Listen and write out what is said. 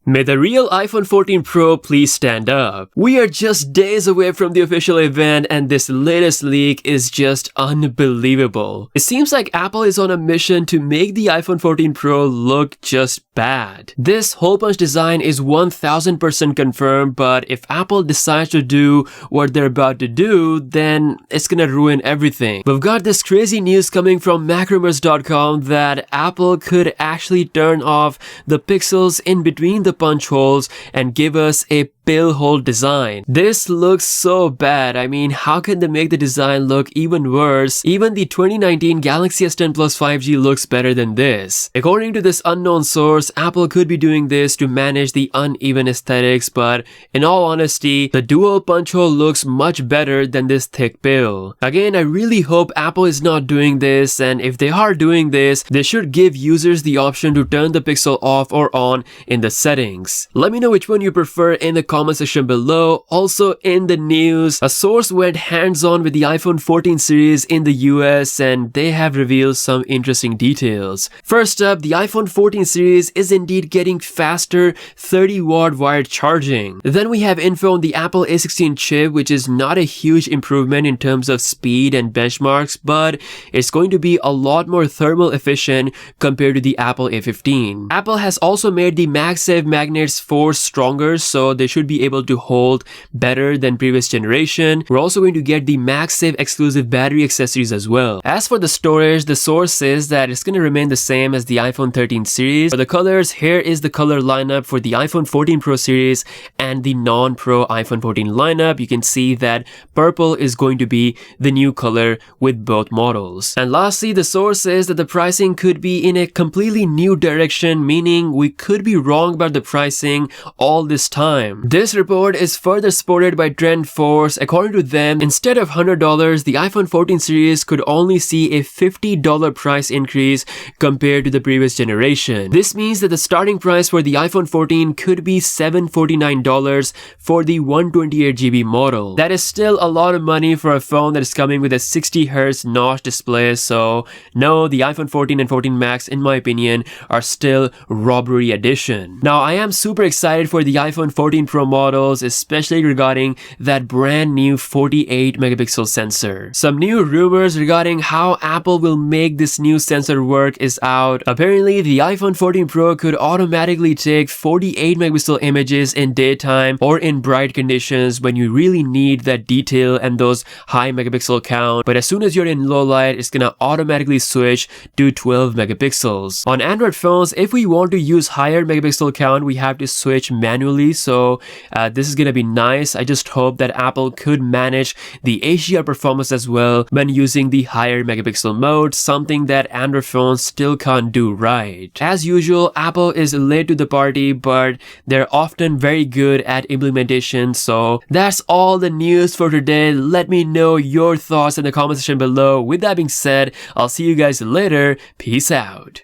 May the real iPhone 14 Pro please stand up. We are just days away from the official event and this latest leak is just unbelievable. It seems like Apple is on a mission to make the iPhone 14 Pro look just bad. This hole punch design is 1000% confirmed, but if Apple decides to do what they're about to do, then it's gonna ruin everything. We've got this crazy news coming from macrumors.com that Apple could actually turn off the pixels in between the punch holes and give us a pill hole design. This looks so bad. I mean, how can they make the design look even worse? Even the 2019 Galaxy S10 Plus 5G looks better than this. According to this unknown source, Apple could be doing this to manage the uneven aesthetics, but in all honesty, the dual punch hole looks much better than this thick pill. Again, I really hope Apple is not doing this, and if they are doing this, they should give users the option to turn the pixel off or on in the settings. Let me know which one you prefer in the comment section below. Also in the news, a source went hands-on with the iPhone 14 series in the US and they have revealed some interesting details. First up, the iPhone 14 series is indeed getting faster 30-watt wired charging. Then we have info on the Apple A16 chip, which is not a huge improvement in terms of speed and benchmarks, but it's going to be a lot more thermal efficient compared to the Apple A15. Apple has also made the MagSafe magnets force stronger, so they should be able to hold better than previous generation. We're also going to get the MagSafe exclusive battery accessories as well. As for the storage, the source says that it's going to remain the same as the iPhone 13 series. For the colors, here is the color lineup for the iPhone 14 Pro series and the non-Pro iPhone 14 lineup. You can see that purple is going to be the new color with both models. And lastly, the source says that the pricing could be in a completely new direction, meaning we could be wrong about the pricing all this time. This report is further supported by TrendForce. According to them, instead of $100, the iPhone 14 series could only see a $50 price increase compared to the previous generation. This means that the starting price for the iPhone 14 could be $749 for the 128GB model. That is still a lot of money for a phone that is coming with a 60Hz notch display, so no, the iPhone 14 and 14 Max, in my opinion, are still robbery edition. Now, I am super excited for the iPhone 14 Pro models, especially regarding that brand new 48 megapixel sensor. Some new rumors regarding how Apple will make this new sensor work is out. Apparently, the iPhone 14 Pro could automatically take 48 megapixel images in daytime or in bright conditions when you really need that detail and those high megapixel count, but as soon as you're in low light, it's gonna automatically switch to 12 megapixels. On Android phones, if we want to use higher megapixel count, we have to switch manually, so this is gonna be nice. I just hope that Apple could manage the HDR performance as well when using the higher megapixel mode, something that Android phones still can't do right. As usual, Apple is late to the party, but they're often very good at implementation. So that's all the news for today. Let me know your thoughts in the comment section below. With that being said, I'll see you guys later. Peace out.